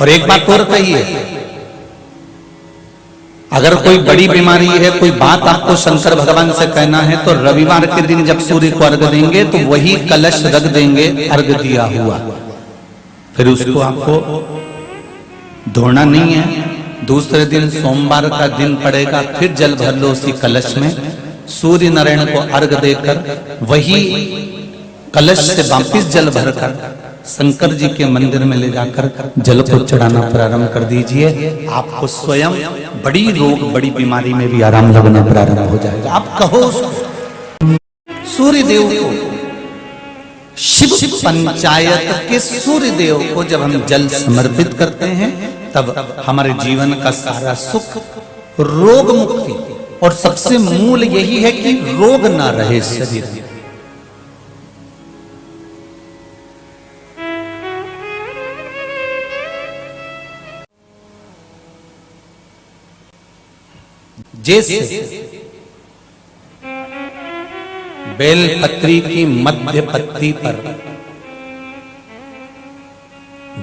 और एक बात और कहिए, अगर कोई बड़ी बीमारी है, कोई बात आपको शंकर भगवान से कहना है, तो रविवार के दिन जब सूर्य को अर्घ देंगे तो वही कलश रख देंगे अर्घ दिया हुआ, फिर उसको आपको धोना नहीं है। दूसरे दिन सोमवार का दिन पड़ेगा, फिर जल भर लो उसी कलश में, सूर्य नारायण को अर्घ देकर वही कलश से वापिस जल भरकर शंकर जी के मंदिर में ले जाकर जल को चढ़ाना प्रारंभ कर दीजिए। आपको स्वयं बड़ी रोग, बड़ी बीमारी में भी आराम लगना प्रारंभ हो जाएगा। आप कहो सूर्य देव को, शिव पंचायत के सूर्य देव को जब हम जल समर्पित करते हैं, तब हमारे जीवन का सारा सुख, रोग मुक्ति, और सबसे मूल यही है कि रोग ना रहे शरीर में। जैसे बेलपत्री की मध्य पत्ती पर,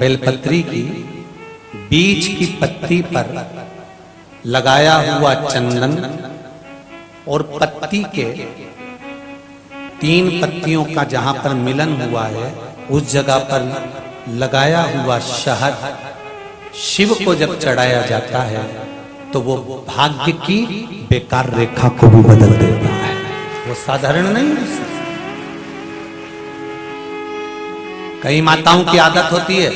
बेलपत्री की बीच की पत्ती पर लगाया हुआ चंदन और पत्ती के 3 पत्तियों का जहां पर मिलन हुआ है, उस जगह पर लगाया हुआ शहद शिव को जब चढ़ाया जाता है तो वो भाग्य की बेकार रेखा को भी बदल देता है। वो साधारण नहीं है। कई माताओं की आदत होती है,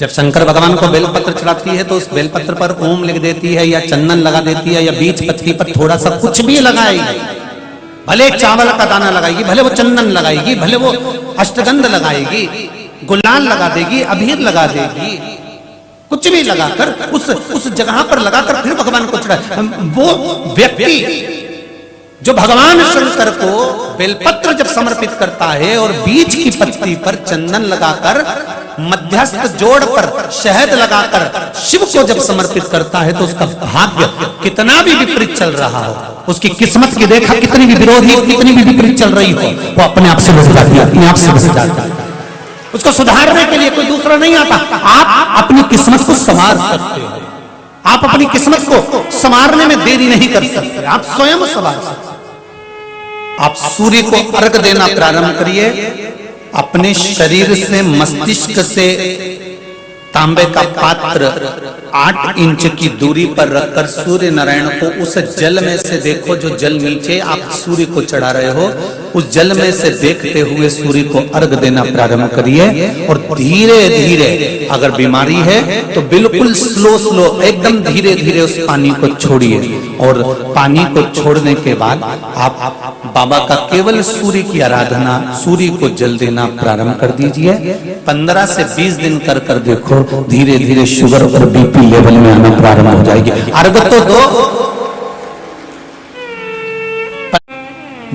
जब शंकर भगवान को बेलपत्र चढ़ाती है तो उस बेलपत्र पर ओम लिख देती है, या चंदन लगा देती है, या बीच पत्ती पर थोड़ा सा कुछ भी लगाएगी, भले चावल का दाना लगाएगी, भले वो चंदन लगाएगी, भले वो अष्टगंध लगाएगी, गुलाल लगा देगी, अबीर लगा देगी, कुछ भी लगाकर उस जगह पर लगाकर फिर भगवान को चढ़ाए। वो व्यक्ति जो भगवान शंकर को बेलपत्र जब समर्पित करता है और बीच की पत्ती पर चंदन लगाकर, मध्यस्थ जोड़ पर शहद लगाकर शिव को जब समर्पित करता है, तो उसका भाग्य कितना भी विपरीत चल रहा हो, उसकी किस्मत की रेखा कितनी भी विरोधी, कितनी भी विपरीत चल रही हो, वो अपने आप से बच जाती है, अपने आप से बच जाती है। उसको सुधारने के लिए कोई दूसरा नहीं आता। आप अपनी किस्मत को संवार सकते हो, आप अपनी किस्मत को संवारने में देरी नहीं कर सकते, आप स्वयं संवार सकते। आप सूर्य को अर्घ देना प्रारंभ करिए। अपने शरीर से, मस्तिष्क से तांबे का पात्र 8 इंच की दूरी पर रखकर सूर्य नारायण को उस जल में से देखो, जो जल नीचे आप सूर्य को चढ़ा रहे हो, उस जल में से देखते हुए सूर्य को अर्घ देना प्रारंभ करिए। और धीरे धीरे, अगर बीमारी है तो बिल्कुल स्लो एकदम धीरे धीरे उस पानी को छोड़िए। और पानी को छोड़ने के बाद आप बाबा का केवल सूर्य की आराधना, सूर्य को जल देना प्रारंभ कर दीजिए। 15 से 20 दिन कर कर देखो, धीरे धीरे शुगर और बीपी लेवल में आना प्रारंभ हो जाएगी। अर्घ तो दो,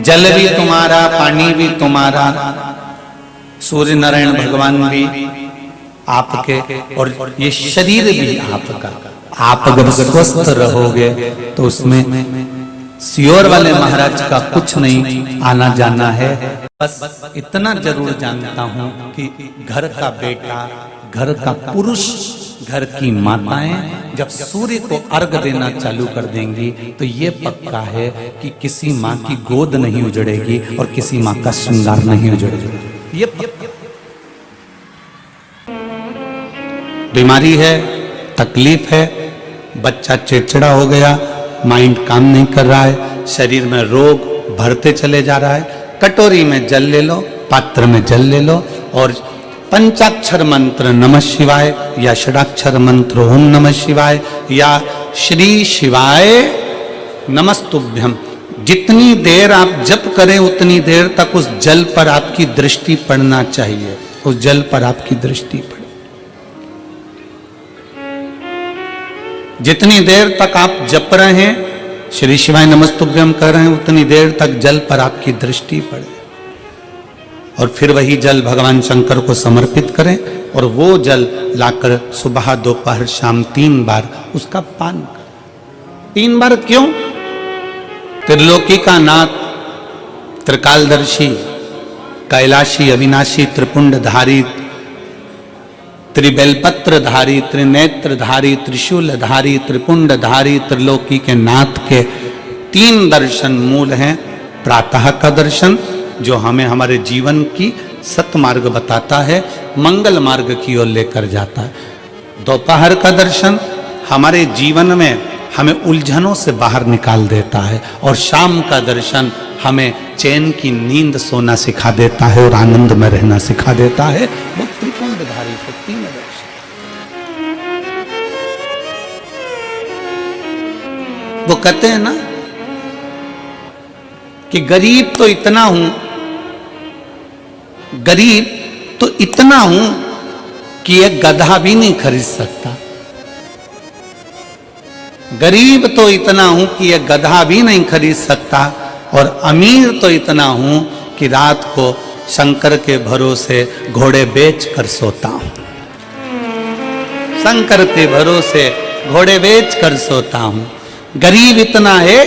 जल भी तुम्हारा, पानी भी तुम्हारा, सूर्य नारायण भगवान भी आपके, और ये शरीर भी आपका। आप अगर स्वस्थ रहोगे तो उसमें सियोर वाले महाराज का कुछ नहीं आना जाना है। बस इतना जरूर जानता हूं कि घर का बेटा, घर का पुरुष, घर की माताएं जब सूर्य को अर्घ देना चालू कर देंगी तो ये पक्का है कि किसी माँ की गोद नहीं उजड़ेगी और किसी माँ का श्रृंगार नहीं उजड़ेगा। ये बीमारी है, तकलीफ है, बच्चा चिड़चिड़ा हो गया, माइंड काम नहीं कर रहा है, शरीर में रोग भरते चले जा रहा है, कटोरी में जल ले लो, पात्र में जल ले लो और पंचाक्षर मंत्र नमः शिवाय या षडाक्षर मंत्र ओम नमः शिवाय या श्री शिवाय नमस्तुभ्यम, जितनी देर आप जप करें उतनी देर तक उस जल पर आपकी दृष्टि पड़ना चाहिए, उस जल पर आपकी दृष्टि पड़े। जितनी देर तक आप जप रहे हैं, श्री शिवाय नमस्तुभ्यम कर रहे हैं, उतनी देर तक जल पर आपकी दृष्टि पड़े और फिर वही जल भगवान शंकर को समर्पित करें और वो जल लाकर सुबह, दोपहर, शाम 3 बार उसका पान करें। 3 बार क्यों? त्रिलोकी का नाथ, त्रिकालदर्शी, कैलाशी, अविनाशी, त्रिपुंडधारी, त्रिबेलपत्रधारी, त्रिनेत्रधारी, त्रिशूलधारी, त्रिपुंडधारी, त्रिलोकी के नाथ के 3 दर्शन मूल हैं। प्रातः का दर्शन जो हमें हमारे जीवन की सतमार्ग बताता है, मंगल मार्ग की ओर लेकर जाता है। दोपहर का दर्शन हमारे जीवन में हमें उलझनों से बाहर निकाल देता है, और शाम का दर्शन हमें चैन की नींद सोना सिखा देता है और आनंद में रहना सिखा देता है। वो त्रिपुंडधारी को 3 दर्शन। वो कहते हैं ना कि गरीब तो इतना हूं, गरीब तो इतना हूं कि एक गधा भी नहीं खरीद सकता। गरीब तो इतना हूं कि एक गधा भी नहीं खरीद सकता, और अमीर तो इतना हूं कि रात को शंकर के भरोसे घोड़े बेच कर सोता हूं। शंकर के भरोसे घोड़े बेच कर सोता हूं। गरीब इतना है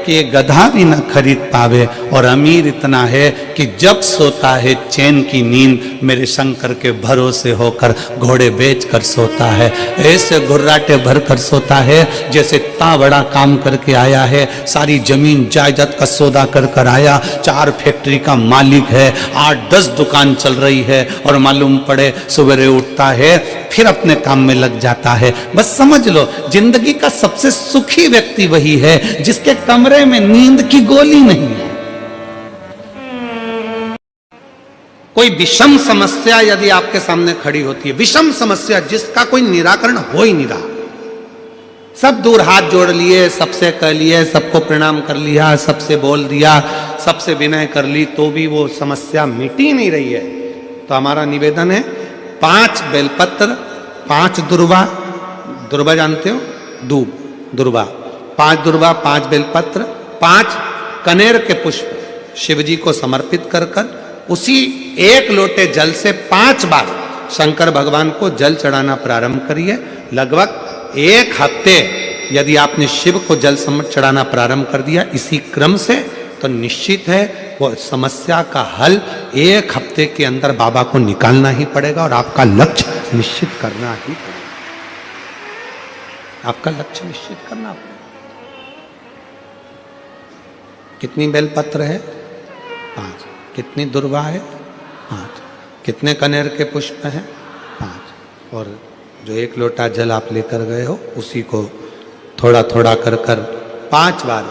कि ये गधा भी न खरीद पावे, और अमीर इतना है कि जब सोता है चैन की नींद मेरे शंकर के भरोसे होकर घोड़े बेच कर सोता है। ऐसे घुर्राटे भर कर सोता है जैसे इतना बड़ा काम करके आया है, सारी जमीन जायदाद का सौदा कर कर आया, 4 फैक्ट्री का मालिक है, 8-10 दुकान चल रही है, और मालूम पड़े सवेरे उठता है फिर अपने काम में लग जाता है। बस समझ लो, जिंदगी का सबसे सुखी व्यक्ति वही है जिसके कमरे में नींद की गोली नहीं है। कोई विषम समस्या यदि आपके सामने खड़ी होती है, विषम समस्या जिसका कोई निराकरण हो ही नहीं रहा, सब दूर हाथ जोड़ लिए, सबसे कह लिए, सबको प्रणाम कर लिया, सबसे बोल दिया, सबसे विनय कर ली, तो भी वो समस्या मिटी नहीं रही है, तो हमारा निवेदन है 5 बेलपत्र, 5 दुर्वा, दुर्वा जानते हो, दूब, दुर्वा, 5 दुर्वा, 5 बेलपत्र, 5 कनेर के पुष्प शिव जी को समर्पित कर कर उसी 1 लोटे जल से 5 बार शंकर भगवान को जल चढ़ाना प्रारंभ करिए। लगभग 1 हफ्ते यदि आपने शिव को जल चढ़ाना प्रारंभ कर दिया इसी क्रम से, तो निश्चित है वो समस्या का हल 1 हफ्ते के अंदर बाबा को निकालना ही पड़ेगा, और आपका लक्ष्य निश्चित करना ही पड़ेगा। आपका लक्ष्य निश्चित करना पड़ेगा। कितनी बेलपत्र है? 5। कितनी दुर्वा है? 5। कितने कनेर के पुष्प हैं? 5। और जो 1 लोटा जल आप लेकर गए हो उसी को थोड़ा थोड़ा कर कर 5 बार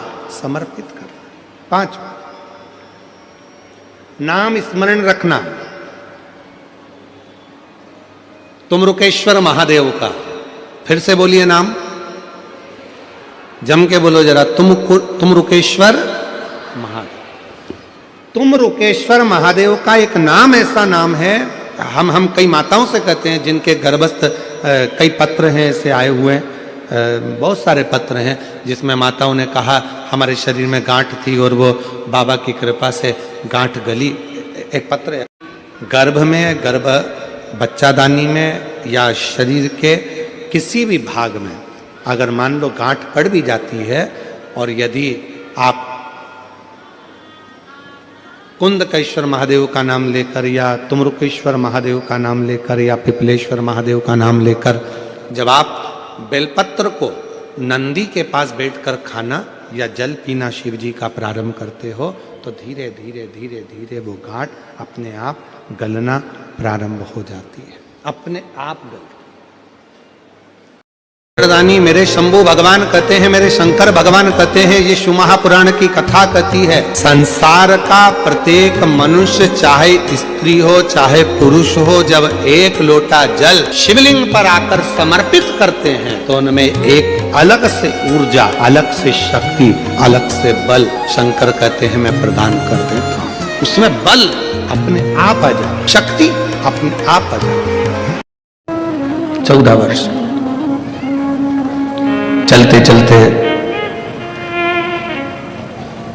समर्पित करना। 5 बार नाम स्मरण रखना। तुम रुकेश्वर महादेव का, फिर से बोलिए नाम, जम के बोलो जरा, तुम रुकेश्वर महादेव। तुम रुकेश्वर महादेव का एक नाम ऐसा नाम है, हम कई माताओं से कहते हैं जिनके गर्भस्थ कई पत्र हैं ऐसे आए हुए हैं, बहुत सारे पत्र हैं जिसमें माताओं ने कहा हमारे शरीर में गांठ थी और वो बाबा की कृपा से गांठ गली। एक पत्र है, गर्भ में, गर्भ बच्चादानी में या शरीर के किसी भी भाग में अगर मान लो गांठ पड़ भी जाती है, और यदि आप कुंदकेश्वर महादेव का नाम लेकर या तुमरुकेश्वर महादेव का नाम लेकर या पिपलेश्वर महादेव का नाम लेकर जब आप बेलपत्र को नंदी के पास बैठकर खाना या जल पीना शिव जी का प्रारंभ करते हो, तो धीरे धीरे धीरे धीरे वो गांठ अपने आप गलना प्रारंभ हो जाती है, अपने आप गलती। मेरे शंभु भगवान कहते हैं, मेरे शंकर भगवान कहते हैं, ये शिव महापुराण की कथा कहती है, संसार का प्रत्येक मनुष्य चाहे स्त्री हो चाहे पुरुष हो, जब 1 लोटा जल शिवलिंग पर आकर समर्पित करते हैं तो उनमें एक अलग से ऊर्जा, अलग से शक्ति, अलग से बल शंकर कहते हैं मैं प्रदान कर देता हूँ। उसमें बल अपने आप आ जाए, शक्ति अपने आप आ जाए। 14 वर्ष चलते चलते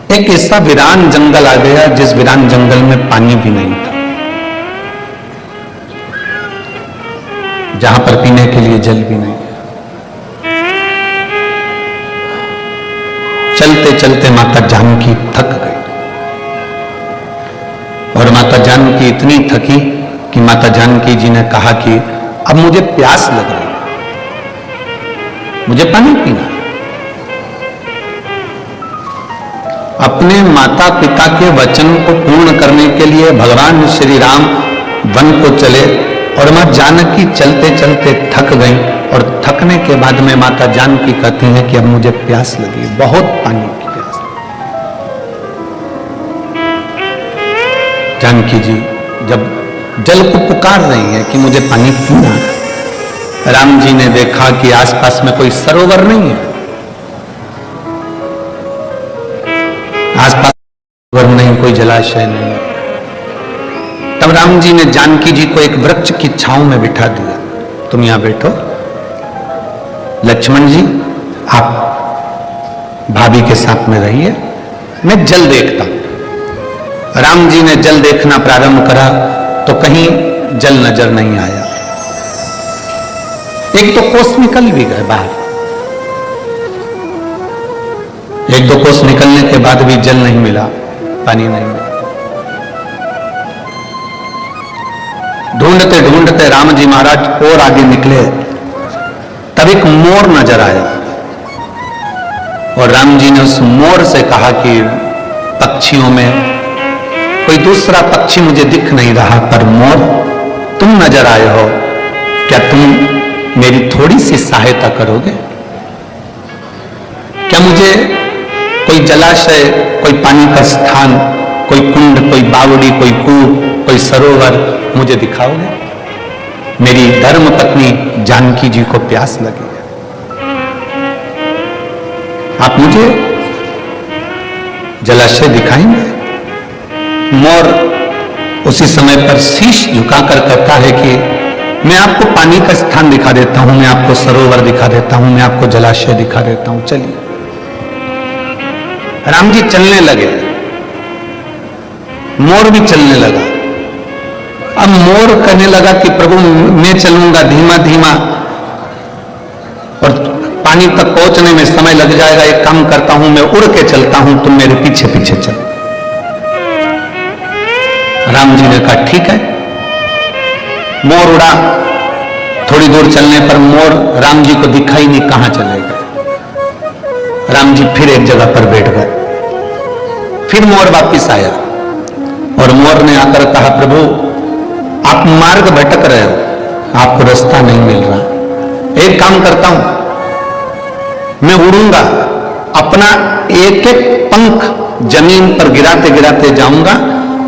एक ऐसा वीरान जंगल आ गया जिस वीरान जंगल में पानी भी नहीं था, जहां पर पीने के लिए जल भी नहीं। चलते चलते माता जानकी थक गई, और माता जानकी इतनी थकी कि माता जानकी जी ने कहा कि अब मुझे प्यास लग रही है, मुझे पानी पीना है। अपने माता पिता के वचन को पूर्ण करने के लिए भगवान श्री राम वन को चले और मां जानकी चलते चलते थक गई और थकने के बाद में माता जानकी कहती हैं कि अब मुझे प्यास लगी, बहुत पानी की प्यास। जानकी जी जब जल को पुकार रही है कि मुझे पानी पीना है, राम जी ने देखा कि आसपास में कोई सरोवर नहीं है, आसपास सरोवर नहीं, कोई जलाशय नहीं। तब राम जी ने जानकी जी को एक वृक्ष की छांव में बिठा दिया, तुम यहां बैठो, लक्ष्मण जी आप भाभी के साथ में रहिए, मैं जल देखता हूं। राम जी ने जल देखना प्रारंभ करा तो कहीं जल नजर नहीं आया। एक दो कोस निकल भी गए बाहर, एक दो कोस निकलने के बाद भी जल नहीं मिला, पानी नहीं मिला। ढूंढते ढूंढते राम जी महाराज और आगे निकले, तब एक मोर नजर आया और राम जी ने उस मोर से कहा कि पक्षियों में कोई दूसरा पक्षी मुझे दिख नहीं रहा, पर मोर तुम नजर आए हो, क्या तुम मेरी थोड़ी सी सहायता करोगे? क्या मुझे कोई जलाशय, कोई पानी का स्थान, कोई कुंड, कोई बावड़ी, कोई कूप, कोई सरोवर मुझे दिखाओगे? मेरी धर्म पत्नी जानकी जी को प्यास लगी है, आप मुझे जलाशय दिखाएंगे? मोर उसी समय पर शीश झुकाकर कहता है कि मैं आपको पानी का स्थान दिखा देता हूं, मैं आपको सरोवर दिखा देता हूं, मैं आपको जलाशय दिखा देता हूं, चलिए। राम जी चलने लगे, मोर भी चलने लगा। अब मोर कहने लगा कि प्रभु मैं चलूंगा धीमा धीमा और पानी तक पहुंचने में समय लग जाएगा, एक काम करता हूं मैं उड़ के चलता हूं, तुम मेरे पीछे पीछे चलो। राम जी ने कहा ठीक है। मोर उड़ा, थोड़ी दूर चलने पर मोर राम जी को दिखाई नहीं, कहां चले गए। राम जी फिर एक जगह पर बैठ गए, फिर मोर वापिस आया और मोर ने आकर कहा प्रभु आप मार्ग भटक रहे हो, आपको रास्ता नहीं मिल रहा, एक काम करता हूं मैं उड़ूंगा, अपना एक एक पंख जमीन पर गिराते गिराते जाऊंगा,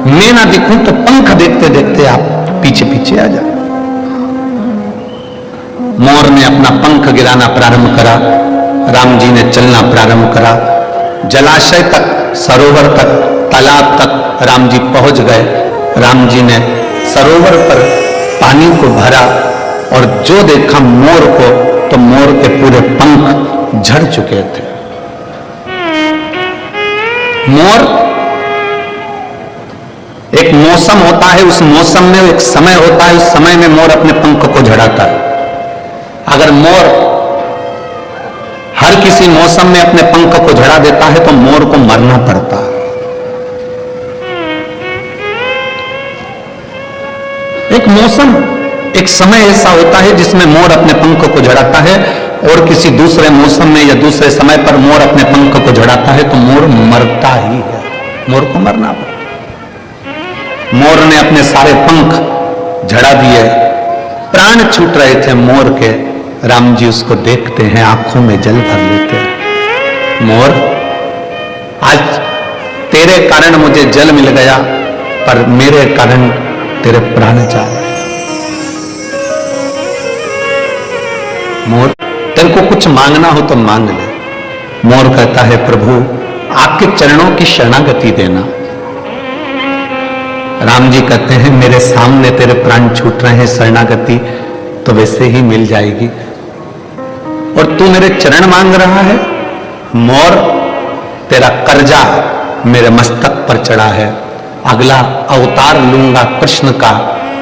मैं ना दिखूं तो पंख देखते देखते आप पीछे पीछे आ जाओ। मोर ने अपना पंख गिराना प्रारंभ करा, राम जी ने चलना प्रारंभ करा, जलाशय तक, सरोवर तक, तालाब तक राम जी पहुंच गए। राम जी ने सरोवर पर पानी को भरा और जो देखा मोर को, तो मोर के पूरे पंख झड़ चुके थे। मोर एक मौसम होता है, उस मौसम में एक समय होता है, उस समय में मोर अपने पंख को झड़ाता है। अगर मोर हर किसी मौसम में अपने पंख को झड़ा देता है तो मोर को मरना पड़ता है। एक मौसम, एक समय ऐसा होता है जिसमें मोर अपने पंख को झड़ाता है, और किसी दूसरे मौसम में या दूसरे समय पर मोर अपने पंख को झड़ाता है तो मोर मरता ही है, मोर को मरना पड़ता। मोर ने अपने सारे पंख झड़ा दिए, प्राण छूट रहे थे मोर के। राम जी उसको देखते हैं, आंखों में जल भर लेते हैं। मोर आज तेरे कारण मुझे जल मिल गया, पर मेरे कारण तेरे प्राण जा रहे। मोर तेरे को कुछ मांगना हो तो मांग ले। मोर कहता है प्रभु आपके चरणों की शरणागति देना। राम जी कहते हैं मेरे सामने तेरे प्राण छूट रहे हैं, शरणागति तो वैसे ही मिल जाएगी, और तू मेरे चरण मांग रहा है। मोर तेरा कर्जा मेरे मस्तक पर चढ़ा है, अगला अवतार लूंगा कृष्ण का,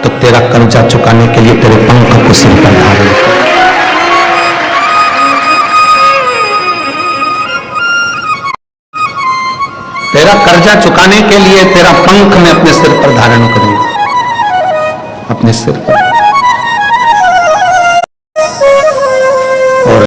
तो तेरा कर्जा चुकाने के लिए तेरे पंख को सिर पर धारण कर। तेरा कर्जा चुकाने के लिए तेरा पंख मैं अपने सिर पर धारण करूंगा, अपने सिर पर।